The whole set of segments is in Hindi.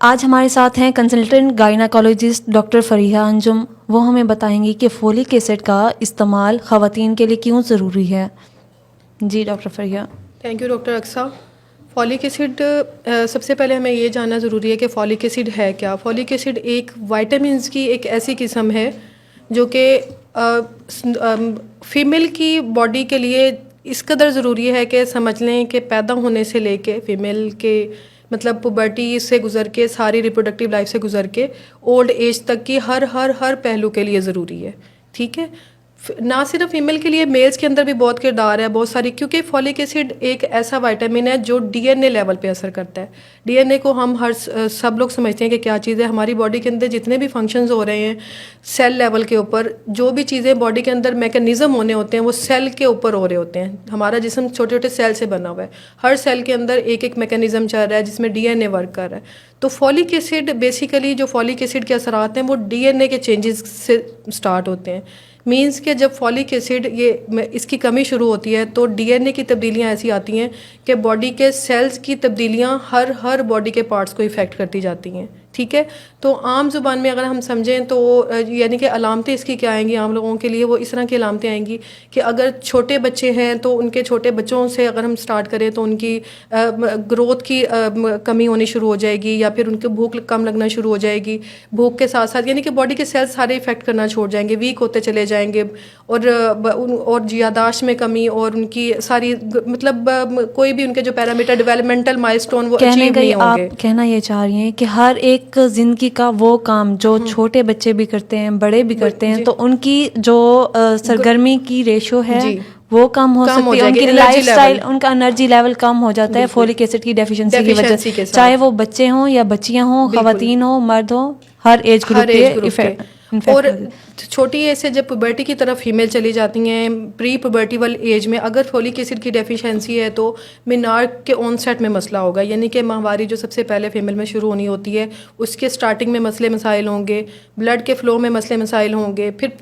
आज हमारे साथ हैं consultant gynaecologist doctor Fariha Anjum. वो हमें बताएंगी कि फोलिक एसिड का इस्तेमाल ख़वातीन के लिए क्यों ज़रूरी है। जी doctor Fariha. Thank you doctor Aqsa. Folic acid सबसे पहले हमें ये जानना ज़रूरी है कि फॉलिक एसिड है क्या। फॉलिक एसिड एक वाइटामिन्स की एक ऐसी किस्म है जो कि फ़ीमेल की बॉडी के लिए इस कदर ज़रूरी है कि समझ लें कि पैदा होने से लेके फ़ीमेल के मतलब पुबर्टी से गुज़र के सारी रिप्रोडक्टिव लाइफ से गुज़र के ओल्ड एज तक की हर पहलू के लिए ज़रूरी है। ठीक है, ना सिर्फ फीमेल के लिए, मेल्स के अंदर भी बहुत किरदार है, बहुत सारी, क्योंकि फॉलिक एसिड एक ऐसा विटामिन है जो डीएनए लेवल पे असर करता है। डीएनए को हम सब लोग समझते हैं कि क्या चीज़ है। हमारी बॉडी के अंदर जितने भी फंक्शंस हो रहे हैं सेल लेवल के ऊपर, जो भी चीज़ें बॉडी के अंदर मैकेनिज्म होने होते हैं वो सेल के ऊपर हो रहे होते हैं। हमारा जिस्म छोटे छोटे सेल से बना हुआ है, हर सेल के अंदर एक एक मैकेनिज्म चल रहा है जिसमें डीएनए वर्क कर रहा है। तो फॉलिक एसिड बेसिकली, जो फॉलिक एसिड के असरात हैं वो डीएनए के चेंजेस से स्टार्ट होते हैं। मींस के जब फॉलिक एसिड इसकी कमी शुरू होती है तो डीएनए की तब्दीलियां ऐसी आती हैं कि बॉडी के सेल्स की तब्दीलियां हर बॉडी के पार्ट्स को इफ़ेक्ट करती जाती हैं। ठीक है, तो आम ज़ुबान में अगर हम समझें तो यानी कि अलामतें इसकी क्या आएंगी आम लोगों के लिए, वो इस तरह की अलामतें आएंगी कि अगर छोटे बच्चे हैं तो उनके छोटे बच्चों से अगर हम स्टार्ट करें तो उनकी ग्रोथ की कमी होनी शुरू हो जाएगी, या फिर उनकी भूख कम लगना शुरू हो जाएगी। भूख के साथ साथ यानी कि बॉडी के सेल्स सारे इफ़ेक्ट करना छोड़ जाएंगे, वीक होते चले जाएंगे, और यादाश्त में कमी, और उनकी सारी मतलब कोई भी उनके जो पैरामीटर डेवलपमेंटल माइलस्टोन वो अचीव नहीं होंगे। आप कहना ये चाह रही हैं कि हर एक जिंदगी का वो काम जो छोटे बच्चे भी करते हैं, बड़े भी करते हैं, तो उनकी जो सरगर्मी की रेशो है वो कम हो सकती है, उनकी लाइफस्टाइल, उनका एनर्जी लेवल कम हो जाता है फॉलिक एसिड की डेफिशिएंसी की वजह से, चाहे वो बच्चे हों या बच्चियां हों, खवातीन हो, मर्द हो, हर एज ग्रुप के। और छोटी एज से जब पुबर्टी की तरफ फीमेल चली जाती हैं, प्री पुबर्टीवल एज में अगर फॉलिक एसिड की डेफिशिएंसी है तो मिनार्क के ऑनसेट में मसला होगा, यानी कि माहवारी जो सबसे पहले फीमेल में शुरू होनी होती है उसके स्टार्टिंग में मसले मसाइल होंगे, ब्लड के फ़्लो में मसले मसाइल होंगे, फिर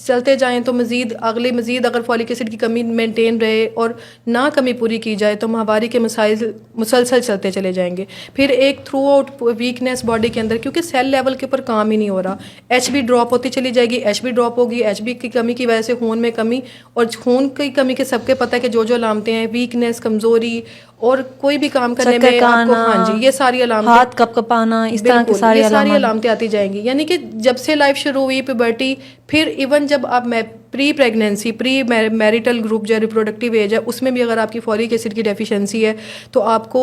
चलते जाएँ तो मज़ीद अगर फॉलिक एसिड की कमी मेनटेन रहे और ना कमी पूरी की जाए तो माहवारी के मसाइल मुसलसल चलते चले जाएंगे। फिर एक थ्रू आउट वीकनेस बॉडी के अंदर, क्योंकि सेल लेवल के ऊपर काम ही नहीं हो रहा, एचबी ड्रॉप होती चली जाएगी, एचबी ड्रॉप होगी, एचबी की कमी की वजह से खून में कमी, और खून की कमी के सबके पता है कि जो अलामतें हैं, वीकनेस, कमजोरी, और कोई भी काम करने में आपको, हाँ जी, ये सारी अलामतें, हाथ कपकपाना, इस तरह की सारी अलामतें आती जाएंगी। यानी कि जब से लाइफ शुरू हुई पुबर्टी, फिर इवन जब आप pre pregnancy, pre marital group जो रिप्रोडक्टिव एज है उसमें भी अगर आपकी फॉलिक एसिड की डेफिशिएंसी है तो आपको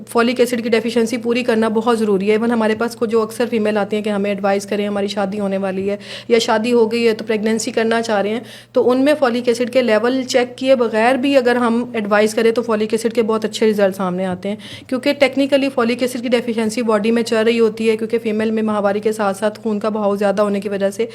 फॉलिक एसिड की डेफिशिएंसी पूरी करना बहुत ज़रूरी है। इवन हमारे पास को जो अक्सर फीमेल आती हैं कि हमें एडवाइस करें, हमारी शादी होने वाली है या शादी हो गई है तो प्रेगनेंसी करना चाह रहे हैं, तो उनमें फॉलिक एसिड के लेवल चेक किए बगैर भी अगर हम एडवाइस करें तो फॉलिक एसिड के बहुत अच्छे रिजल्ट सामने आते हैं, क्योंकि टेक्निकली फॉलिक एसिड की डेफिशिएंसी बॉडी में चल रही होती है, क्योंकि फीमेल में माहवारी के साथ साथ खून का बहाव ज़्यादा होने की वजह से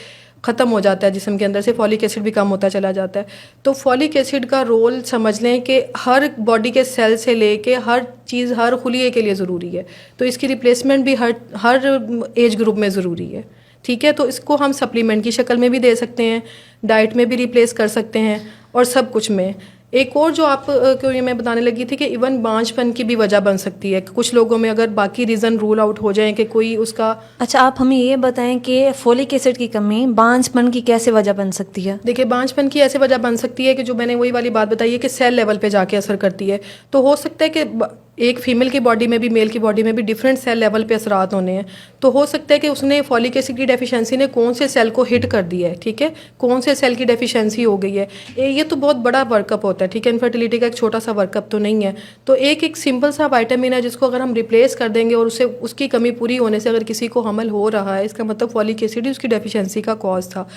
ख़त्म हो जाता है जिस्म के अंदर से, फॉलिक एसिड भी कम होता चला जाता है। तो फॉलिक एसिड का रोल समझ लें कि हर बॉडी के सेल से लेके हर चीज़, हर खुलिये के लिए ज़रूरी है, तो इसकी रिप्लेसमेंट भी हर एज ग्रुप में ज़रूरी है। ठीक है, तो इसको हम सप्लीमेंट की शक्ल में भी दे सकते हैं, डाइट में भी रिप्लेस कर सकते हैं, और सब कुछ में। एक और जो आप को ये मैं बताने लगी थी कि इवन बांझपन की भी वजह बन सकती है कुछ लोगों में, अगर बाकी रीज़न रूल आउट हो जाए कि कोई उसका। अच्छा, आप हमें ये बताएं कि फॉलिक एसिड की कमी बांझपन की कैसे वजह बन सकती है। देखिए, बांझपन की ऐसे वजह बन सकती है कि जो मैंने वही वाली बात बताई है कि सेल लेवल पे जाके असर करती है। तो हो सकता है कि एक फीमेल की बॉडी में भी, मेल की बॉडी में भी डिफरेंट सेल लेवल पे असरात होने हैं, तो हो सकता है कि उसने फॉलिक एसिड की डेफिशिएंसी ने कौन से सेल को हिट कर दिया है। ठीक है, कौन से सेल की डेफिशिएंसी हो गई है, ये तो बहुत बड़ा वर्कअप होता है। ठीक है, इनफर्टिलिटी का एक छोटा सा वर्कअप तो नहीं है। तो एक सिंपल सा विटामिन है जिसको अगर हम रिप्लेस कर देंगे और उसकी कमी पूरी होने से अगर किसी को हमल हो रहा है, इसका मतलब फॉलिक एसिड ही उसकी डेफिशिएंसी का कॉज था।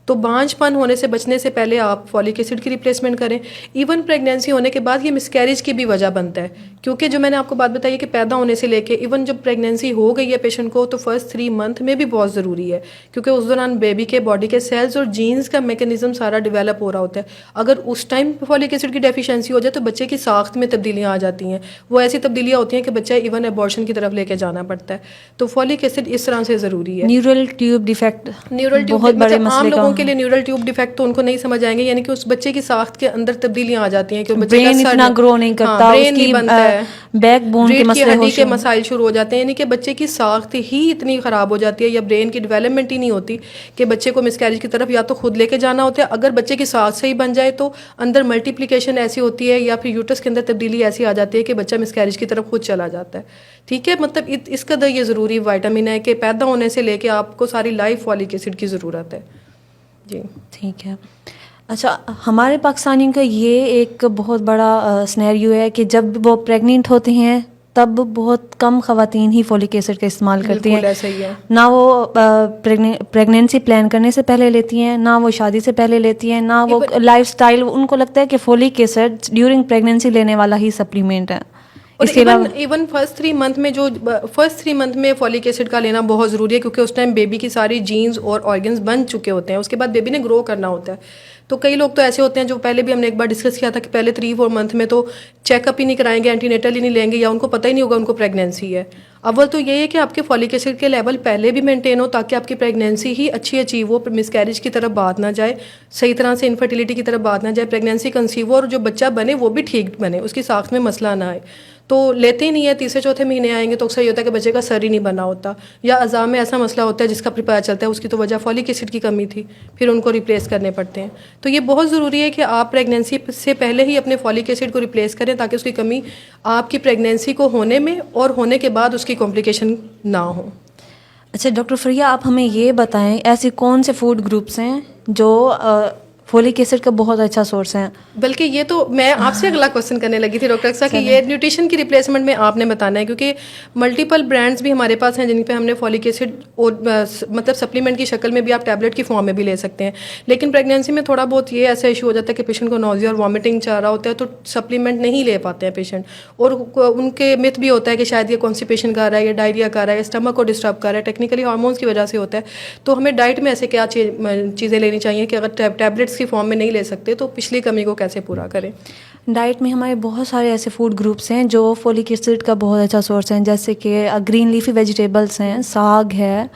तो बांझपन होने से बचने से पहले आप फॉलिक एसिड की रिप्लेसमेंट करें। इवन प्रेगनेंसी होने के बाद ये मिसकैरेज की भी वजह बनता है, क्योंकि जो मैंने आपको बात बताई है कि पैदा होने से लेके इवन जब प्रेगनेंसी हो गई है पेशेंट को तो फर्स्ट 3 मंथ में भी बहुत ज़रूरी है, क्योंकि उस दौरान बेबी के बॉडी के सेल्स और जीन्स का मैकेनिज्म सारा डेवलप हो रहा होता है। अगर उस टाइम फॉलिक एसिड की डेफिशिएंसी हो जाए तो बच्चे की साख्त में तब्दीलियाँ आ जाती हैं, वो ऐसी तब्दीलियाँ होती हैं कि बच्चा इवन एबॉर्शन की तरफ लेके जाना पड़ता है। तो फॉलिक एसिड इस तरह से ज़रूरी है। Neural tube defect, neural tube बहुत बड़े मतलब आम लोगों के लिए न्यूरल ट्यूब डिफेक्ट तो उनको नहीं समझ आएंगे, यानी कि उस बच्चे की साख्त के अंदर तब्दीलियां आ जाती हैं कि बच्चे ब्रेन इतना ग्रो नहीं करता, ब्रेन नहीं बनता है, बैकबोन के मसले, हड्डी के मसाइल शुरू हो जाते हैं, यानी कि बच्चे की साख्त ही इतनी ख़राब हो जाती है या ब्रेन की डेवलपमेंट ही नहीं होती कि बच्चे को मिसकैरेज की तरफ या तो खुद लेके जाना होता है। अगर बच्चे की साख्त सही बन जाए तो अंदर मल्टीप्लिकेशन ऐसी होती है या फिर यूट्रस के अंदर तब्दीली ऐसी आ जाती है कि बच्चा मिसकैरेज की तरफ खुद चला जाता है। ठीक है, मतलब इस कदर ये ज़रूरी विटामिन है कि पैदा होने से लेके आपको सारी लाइफ फॉलिक एसिड की ज़रूरत है जी। ठीक है। अच्छा, हमारे पाकिस्तानियों का ये एक बहुत बड़ा सिनेरियो है कि जब वो प्रेग्नेंट होते हैं तब बहुत कम ख़वातीन ही फोलिक एसिड का इस्तेमाल करती हैं। ऐसा ही है। ना वो प्रेगनेंसी प्लान करने से पहले लेती हैं, ना वो शादी से पहले लेती हैं, ना वो लाइफस्टाइल, उनको लगता है कि फोलिक एसिड ड्यूरिंग प्रेगनेंसी लेने वाला ही सप्लीमेंट है। और इवन फर्स्ट 3 मंथ में फॉलिक एसिड का लेना बहुत ज़रूरी है, क्योंकि उस टाइम बेबी की सारी जीन्स और ऑर्गन्स बन चुके होते हैं। उसके बाद बेबी ने ग्रो करना होता है। तो कई लोग तो ऐसे होते हैं जो पहले भी हमने एक बार डिस्कस किया था कि पहले 3-4 मंथ में तो चेकअप ही नहीं कराएंगे, एंटीनेटल ही नहीं लेंगे, या उनको पता ही नहीं होगा उनको प्रेगनेंसी है। अव्वल तो ये है कि आपके फॉलिक एसिड के लेवल पहले भी मेंटेन हो ताकि आपकी प्रेगनेंसी ही अच्छी अचीव हो, मिसकैरेज की तरफ बात ना जाए, सही तरह से इनफर्टिलिटी की तरफ बात ना जाए, प्रेगनेंसी कंसीव हो और जो बच्चा बने वो भी ठीक बने, उसकी साख्त में मसला ना आए। तो लेते ही नहीं है, तीसरे चौथे महीने आएंगे तो अक्सर ये होता है कि बच्चे का सर ही नहीं बना होता, या अज़ा में ऐसा मसला होता है जिसका फिर पता चलता है उसकी तो वजह फॉलिक एसिड की कमी थी, फिर उनको रिप्लेस करने पड़ते हैं। तो ये बहुत ज़रूरी है कि आप प्रेगनेंसी से पहले ही अपने फॉलिक एसिड को रिप्लेस करें ताकि उसकी कमी आपकी प्रेगनेंसी को होने में और होने के बाद उसकी कॉम्प्लिकेशन ना हो। अच्छा डॉक्टर फरिया, आप हमें ये बताएं ऐसे कौन से फूड ग्रुप्स हैं जो फोलिक एसिड का बहुत अच्छा सोर्स है? बल्कि ये तो मैं आपसे अगला क्वेश्चन करने लगी थी डॉक्टर साहब कि ये न्यूट्रिशन की रिप्लेसमेंट में आपने बताना है, क्योंकि मल्टीपल ब्रांड्स भी हमारे पास हैं जिन पे हमने फॉलिक एसिड और मतलब सप्लीमेंट की शक्ल में भी आप टैबलेट की फॉर्म में भी ले सकते हैं। लेकिन प्रेगनेंसी में थोड़ा बहुत ये ऐसा इशू हो जाता है कि पेशेंट को नोजिया और वॉमिटिंग चाह रहा होता है तो सप्लीमेंट नहीं ले पाते हैं पेशेंट, और उनके मिथ भी होता है कि शायद ये कॉन्स्टिपेशन कर रहा है या डायरिया कर रहा है, स्टमक को डिस्टर्ब कर रहा है, टेक्निकली हार्मोन्स की वजह से होता है। तो हमें डाइट में ऐसे क्या चीज़ें लेनी चाहिए कि अगर टैबलेट्स की फॉर्म में नहीं ले सकते तो पिछली कमी को कैसे पूरा करें? डाइट में हमारे बहुत सारे ऐसे फूड ग्रुप्स हैं जो फोलिक एसिड का बहुत अच्छा सोर्स हैं, जैसे कि ग्रीन लीफी वेजिटेबल्स हैं, साग है,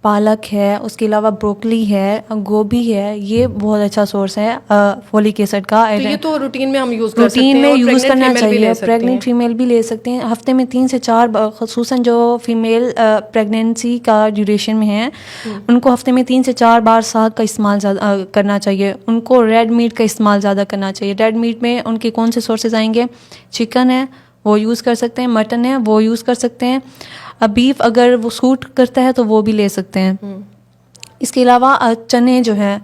पालक है, उसके अलावा ब्रोकली है, गोभी है, ये बहुत अच्छा सोर्स है फोलिक एसिड का। तो ये तो रूटीन में हम यूज़ कर सकते हैं, रूटीन में यूज़ करना चाहिए। प्रेग्नेंट फीमेल भी ले सकते हैं, हफ्ते में 3 से 4 ख़ुसूसन जो फीमेल प्रेगनेंसी का ड्यूरेशन में है उनको हफ्ते में 3 से 4 बार साग का इस्तेमाल करना चाहिए। उनको रेड मीट का इस्तेमाल ज़्यादा करना चाहिए। रेड मीट में उनके कौन से सोर्सेज आएंगे? चिकन है, वो यूज़ कर सकते हैं, मटन है, वो यूज़ कर सकते हैं, बीफ अगर वो सूट करता है तो वो भी ले सकते हैं। इसके अलावा चने जो है,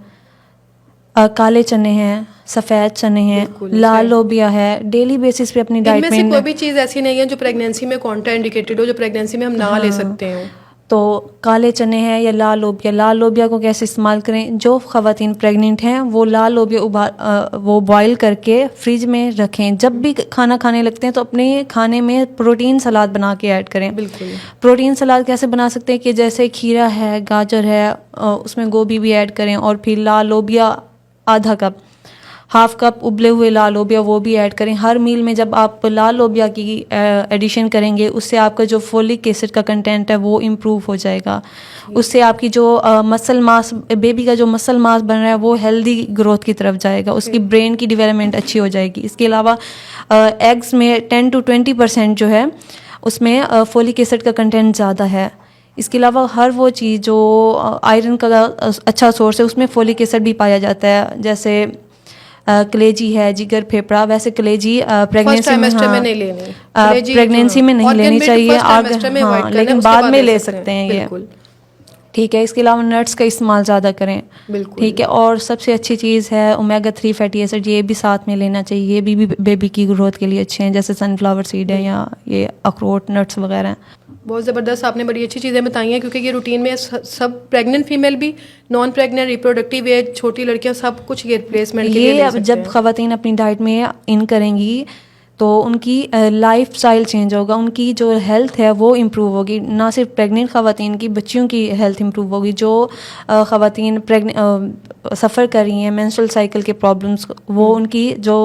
काले चने हैं, सफ़ेद चने हैं, लाल लोबिया है, डेली बेसिस पे अपनी डाइट में कोई भी चीज़ ऐसी नहीं है जो प्रेगनेंसी में कॉन्ट्राइंडिकेटेड हो, जो प्रेगनेंसी में हम ना ले सकते हैं। तो काले चने हैं या लाल लोबिया को कैसे इस्तेमाल करें? जो ख़वातीन प्रेग्नेंट हैं वो लाल लोबिया वो बॉईल करके फ्रिज में रखें। जब भी खाना खाने लगते हैं तो अपने खाने में प्रोटीन सलाद बना के ऐड करें। बिल्कुल। प्रोटीन सलाद कैसे बना सकते हैं कि जैसे खीरा है, गाजर है, उसमें गोभी भी ऐड करें, और फिर लाल लोबिया आधा कप, हाफ कप उबले हुए लाल लोबिया वो भी ऐड करें। हर मील में जब आप लाल लोबिया की एडिशन करेंगे उससे आपका जो फोलिक एसिड का कंटेंट है वो इम्प्रूव हो जाएगा। उससे आपकी जो मसल मास, बेबी का जो मसल मास बन रहा है वो हेल्दी ग्रोथ की तरफ जाएगा, उसकी ब्रेन की डेवलपमेंट अच्छी हो जाएगी। इसके अलावा एग्स में 10 to 20% जो है उसमें फोलिक एसिड का कंटेंट ज़्यादा है। इसके अलावा हर वो चीज़ जो आयरन का अच्छा सोर्स है उसमें फोलिक एसिड भी पाया जाता है, जैसे कलेजी है, जिगर, फेफड़ा। वैसे कलेजी प्रेगनेंसी में नहीं लेनी, प्रेगनेंसी में नहीं लेनी चाहिए, लेकिन बाद में ले सकते हैं ये, ठीक है। इसके अलावा नट्स का इस्तेमाल ज़्यादा करें, ठीक है। और सबसे अच्छी चीज़ है ओमेगा 3 फैटी एसिड, ये भी साथ में लेना चाहिए, ये भी बेबी की ग्रोथ के लिए अच्छे हैं, जैसे सनफ्लावर सीड है या ये अखरोट, नट्स वगैरह हैं। बहुत ज़बरदस्त, आपने बड़ी अच्छी चीज़ें बताई हैं, क्योंकि ये रूटीन में सब प्रेग्नेंट फीमेल भी, नॉन प्रेग्नेंट, रिप्रोडक्टिव एज, छोटी लड़कियां, सब कुछ ये रिप्लेसमेंट के लिए ले सकते हैं। जब ख़वातीन अपनी डाइट में इन करेंगी तो उनकी लाइफ स्टाइल चेंज होगा, उनकी जो हेल्थ है वो इम्प्रूव होगी। ना सिर्फ प्रेग्नेंट ख़वातीन की, बच्चियों की हेल्थ इम्प्रूव होगी। जो ख़वातीन सफ़र कर रही हैं मेंस्ट्रुअल साइकिल के प्रॉब्लम्स, वो उनकी जो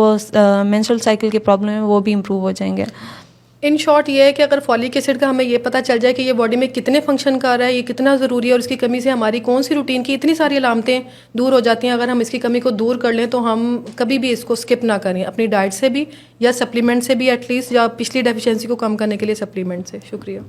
मेंस्ट्रुअल साइकिल के प्रॉब्लम है वो भी इम्प्रूव हो जाएंगे। इन शॉर्ट ये है कि अगर फॉलिक एसिड का हमें ये पता चल जाए कि ये बॉडी में कितने फंक्शन कर रहा है, ये कितना ज़रूरी है और इसकी कमी से हमारी कौन सी रूटीन की इतनी सारी अलामतें दूर हो जाती हैं। अगर हम इसकी कमी को दूर कर लें तो हम कभी भी इसको स्किप ना करें, अपनी डाइट से भी या सप्लीमेंट से भी एटलीस्ट, या पिछली डेफिशिएंसी को कम करने के लिए सप्लीमेंट से। शुक्रिया।